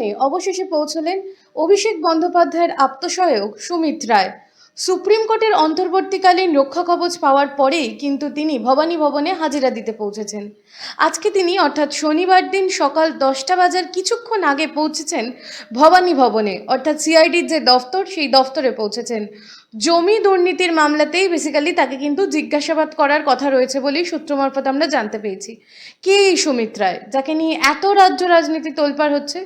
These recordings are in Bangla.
ভবনে অবশেষে পৌঁছলেন অভিষেক বন্দ্যোপাধ্যায়ের আপ্তসহায়ক সুমিত রায়। সুপ্রিম কোর্টের অন্তর্বর্তীকালীন রক্ষা কবচ পাওয়ার পরেই কিন্তু তিনি ভবানী ভবনে হাজিরা দিতে পৌঁছেছেন। আজকে তিনি অর্থাৎ শনিবার দিন সকাল 10টা বাজার কিছুক্ষণ আগে পৌঁছেছেন ভবানী ভবনে, অর্থাৎ সিআইডির যে দফতর সেই দফতরে পৌঁছেছেন। জমি দুর্নীতির মামলাতেই বেসিক্যালি তাকে কিন্তু জিজ্ঞাসাবাদ করার কথা রয়েছে বলেই সূত্র মারফত আমরা জানতে পেরেছি। কে এই সুমিত রায়, যাকে নিয়ে এত রাজ্য রাজনীতি তোলপাড় হচ্ছে?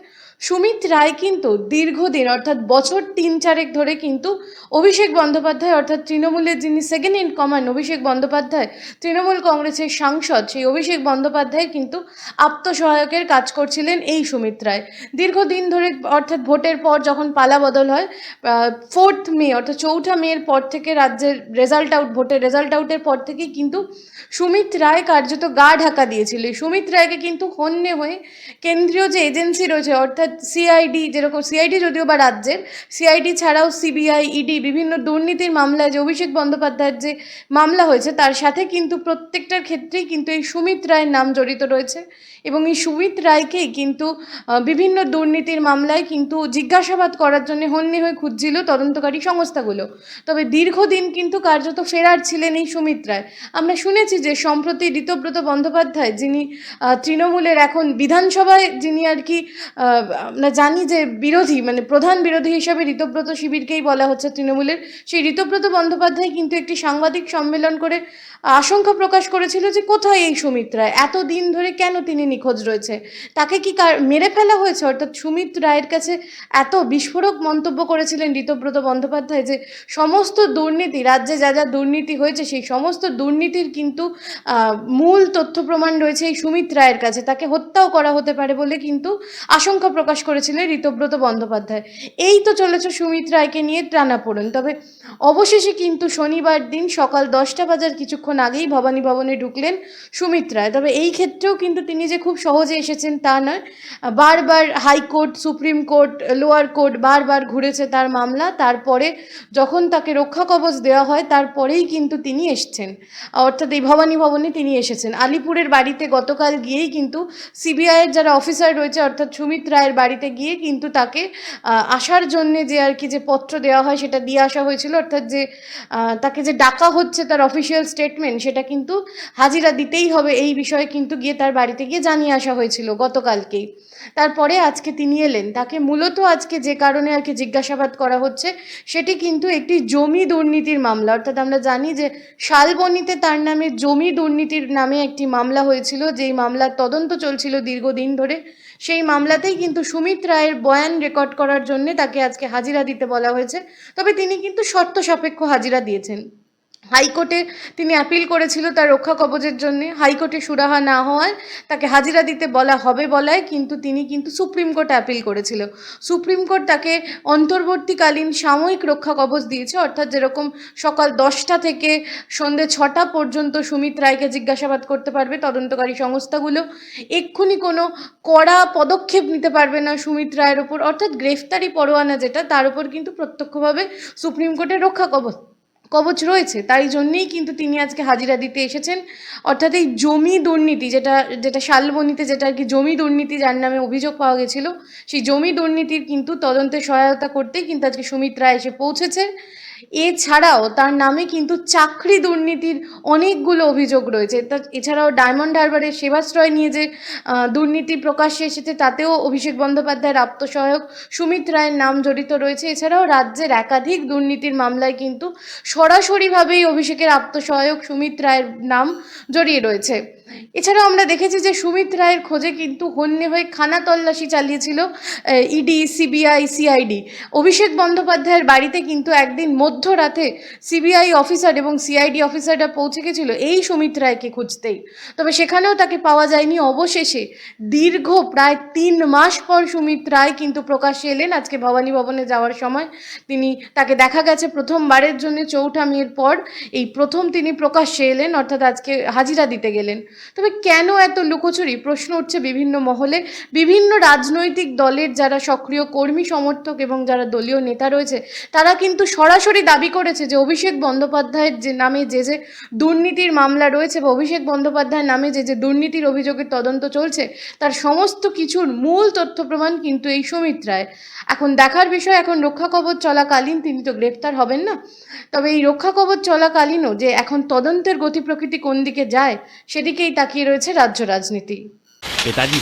সুমিত রায় কিন্তু দীর্ঘদিন অর্থাৎ বছর 3-4 ধরে কিন্তু অভিষেক বন্দ্যোপাধ্যায় অর্থাৎ তৃণমূলের যিনি second in command Abhishek Bandyopadhyay, Trinamool কংগ্রেসের সাংসদ, সেই অভিষেক বন্দ্যোপাধ্যায় কিন্তু আপ্তসহায়কের কাজ করছিলেন এই সুমিত রায়। দীর্ঘদিন ধরে অর্থাৎ ভোটের পর যখন পালা বদল হয় 4th মে অর্থাৎ 4ঠা মের পর থেকে রাজ্যের ভোটের রেজাল্ট আউটের পর থেকেই কিন্তু সুমিত রায় কার্যত গা ঢাকা দিয়েছিল। সুমিত রায়কে কিন্তু হন্যে হয়ে কেন্দ্রীয় যে এজেন্সি রয়েছে অর্থাৎ সিআইডি, যেরকম সিআইডি যদিও বা রাজ্যের, সিআইডি ছাড়াও সিবিআই, ইডি বিভিন্ন দুর্নীতির মামলায় যে অভিষেক বন্দ্যোপাধ্যায়ের যে মামলা হয়েছে তার সাথে কিন্তু প্রত্যেকটার ক্ষেত্রেই কিন্তু এই সুমিত রায়ের নাম জড়িত রয়েছে এবং এই সুমিত রায়কেই কিন্তু বিভিন্ন দুর্নীতির মামলায় কিন্তু জিজ্ঞাসাবাদ করার জন্য হন্যে হয়ে খুঁজছিল তদন্তকারী সংস্থাগুলো। তবে দীর্ঘদিন কিন্তু কার্যত ফেরার ছিলেন এই সুমিত রায়। আমরা শুনেছি যে সম্প্রতি ঋতব্রত বন্দ্যোপাধ্যায়, যিনি তৃণমূলের এখন বিধানসভায় যিনি আর কি আমরা জানি যে বিরোধী, মানে প্রধান বিরোধী হিসাবে ঋতব্রত শিবিরকেই বলা হচ্ছে তৃণমূলের, সেই ঋতব্রত বন্দ্যোপাধ্যায় কিন্তু একটি সাংবাদিক সম্মেলন করে আশঙ্কা প্রকাশ করেছিল যে কোথায় এই সুমিত রায়, এতদিন ধরে কেন তিনি নিখোঁজ রয়েছে, তাকে কি মেরে ফেলা হয়েছে? অর্থাৎ সুমিত রায়ের কাছে এত বিস্ফোরক মন্তব্য করেছিলেন ঋতব্রত বন্দ্যোপাধ্যায় যে সমস্ত দুর্নীতি, রাজ্যে যা যা দুর্নীতি হয়েছে সেই সমস্ত দুর্নীতির কিন্তু মূল তথ্য প্রমাণ রয়েছে এই সুমিত রায়ের কাছে, তাকে হত্যাও করা হতে পারে বলে কিন্তু আশঙ্কা প্রকাশ করেছিলেন ঋতব্রত বন্দ্যোপাধ্যায়। এই তো চলেছে সুমিত রায়কে নিয়ে টানাপোড়েন। তবে অবশেষে কিন্তু শনিবার দিন সকাল 10টা বাজার কিছুক্ষণ আগেই ভবানী ভবনে ঢুকলেন সুমিত রায়। তবে এই ক্ষেত্রেও কিন্তু তিনি যে খুব সহজে এসেছেন তা নয়, বারবার high court, supreme court, lower court বারবার ঘুরেছে তার মামলা, তারপরে যখন তাকে রক্ষা কবচ দেওয়া হয় তারপরেই কিন্তু তিনি এসছেন, অর্থাৎ এই ভবানী ভবনে তিনি এসেছেন। আলিপুরের বাড়িতে গতকাল গিয়েই কিন্তু সিবিআইয়ের যারা অফিসার রয়েছে অর্থাৎ সুমিত রায়ের বাড়িতে গিয়ে কিন্তু তাকে আসার জন্যে যে আর কি যে পত্র দেওয়া হয় সেটা দিয়ে আসা হয়েছিল, অর্থাৎ যে তাকে যে ডাকা হচ্ছে তার অফিসিয়াল স্টেটমেন্ট সেটা কিন্তু হাজিরা দিতেই হবে এই বিষয়ে কিন্তু গিয়ে তার বাড়িতে গিয়ে জানিয়ে আসা হয়েছিল গতকালকেই। তারপরে আজকে তিনি এলেন। তাকে মূলত আজকে যে কারণে আর কি জিজ্ঞাসাবাদ করা হচ্ছে সেটি কিন্তু একটি জমি দুর্নীতির মামলা, অর্থাৎ আমরা জানি যে শালবনীতে তার নামে জমি দুর্নীতির নামে একটি মামলা হয়েছিল, যেই মামলার তদন্ত চলছিল দীর্ঘদিন ধরে। সেই মামলাতেই কিন্তু সুমিত রায়ের বয়ান রেকর্ড করার জন্য তাকে আজকে হাজিরা দিতে বলা হয়েছে। তবে তিনি কিন্তু শর্ত সাপেক্ষ হাজিরা দিয়েছেন। হাইকোর্টে তিনি অ্যাপিল করেছিল তার রক্ষা কবচের জন্য, হাইকোর্টে সুরাহা না হওয়ায় তাকে হাজিরা দিতে বলা হবে বলায় কিন্তু তিনি কিন্তু সুপ্রিম কোর্টে অ্যাপিল করেছিল। সুপ্রিম কোর্ট তাকে অন্তর্বর্তীকালীন সাময়িক রক্ষা কবচ দিয়েছে, অর্থাৎ যেরকম সকাল 10টা থেকে সন্ধ্যে 6টা পর্যন্ত সুমিত রায়কে জিজ্ঞাসাবাদ করতে পারবে তদন্তকারী সংস্থাগুলো, এক্ষুনি কোনো কড়া পদক্ষেপ নিতে পারবে না সুমিত রায়ের ওপর, অর্থাৎ গ্রেফতারি পরোয়ানা যেটা তার উপর কিন্তু প্রত্যক্ষভাবে সুপ্রিম কোর্টের রক্ষা কবচ রয়েছে। তাই জন্যেই কিন্তু তিনি আজকে হাজিরা দিতে এসেছেন। অর্থাৎ এই জমি দুর্নীতি যেটা শালবনীতে যেটা আর কি জমি দুর্নীতি যার নামে অভিযোগ পাওয়া গেছিল, সেই জমি দুর্নীতির কিন্তু তদন্তে সহায়তা করতেই কিন্তু আজকে সুমিত রায় এসে পৌঁছেছে। এছাড়াও তার নামে কিন্তু চাকরি দুর্নীতির অনেকগুলো অভিযোগ রয়েছে। এছাড়াও ডায়মন্ড হারবারের সেবাশ্রয় নিয়ে যে দুর্নীতি প্রকাশ্যে এসেছে তাতেও অভিষেক বন্দ্যোপাধ্যায়ের আপ্তসহায়ক সুমিত রায়ের নাম জড়িত রয়েছে। এছাড়াও রাজ্যের একাধিক দুর্নীতির মামলায় কিন্তু সরাসরিভাবেই অভিষেকের আপ্তসহায়ক সুমিত রায়ের নাম জড়িয়ে রয়েছে। এছাড়াও আমরা দেখেছি যে সুমিত রায়ের খোঁজে কিন্তু হন্যে হয়ে খানা তল্লাশি চালিয়েছিল ইডি, সিবিআই, সিআইডি। অভিষেক বন্দ্যোপাধ্যায়ের বাড়িতে কিন্তু একদিন মধ্যরাতে সিবিআই অফিসার এবং সিআইডি অফিসাররা পৌঁছে গেছিল এই সুমিত রায়কে খুঁজতেই। তবে সেখানেও তাকে পাওয়া যায়নি। অবশেষে দীর্ঘ প্রায় 3 মাস পর সুমিত রায় কিন্তু প্রকাশ্যে এলেন। আজকে ভবানী ভবনে যাওয়ার সময় তাকে দেখা গেছে প্রথমবারের জন্য 4ঠা মের পর এই প্রথম তিনি প্রকাশ্যে এলেন, অর্থাৎ আজকে হাজিরা দিতে গেলেন। তবে কেন এত লুকোচুরি প্রশ্ন উঠছে বিভিন্ন মহলে। বিভিন্ন রাজনৈতিক দলের যারা সক্রিয় কর্মী সমর্থক এবং যারা দলীয় নেতা রয়েছে তারা কিন্তু সরাসরি সরাসরি দাবি করেছে যে অভিষেক বন্দ্যোপাধ্যায়ের যে নামে যে দুর্নীতির মামলা রয়েছে বা অভিষেক বন্দ্যোপাধ্যায়ের নামে যে দুর্নীতির অভিযোগের তদন্ত চলছে তার সমস্ত কিছুর মূল তথ্য প্রমাণ কিন্তু এই সুমিত রায়। এখন দেখার বিষয়, এখন রক্ষা কবচ চলাকালীন তিনি তো গ্রেপ্তার হবেন না, তবে এই রক্ষা কবচ চলাকালীনও যে এখন তদন্তের গতি প্রকৃতি কোন দিকে যায় সেদিকেই তাকিয়ে রয়েছে রাজ্য রাজনীতি। पिताजी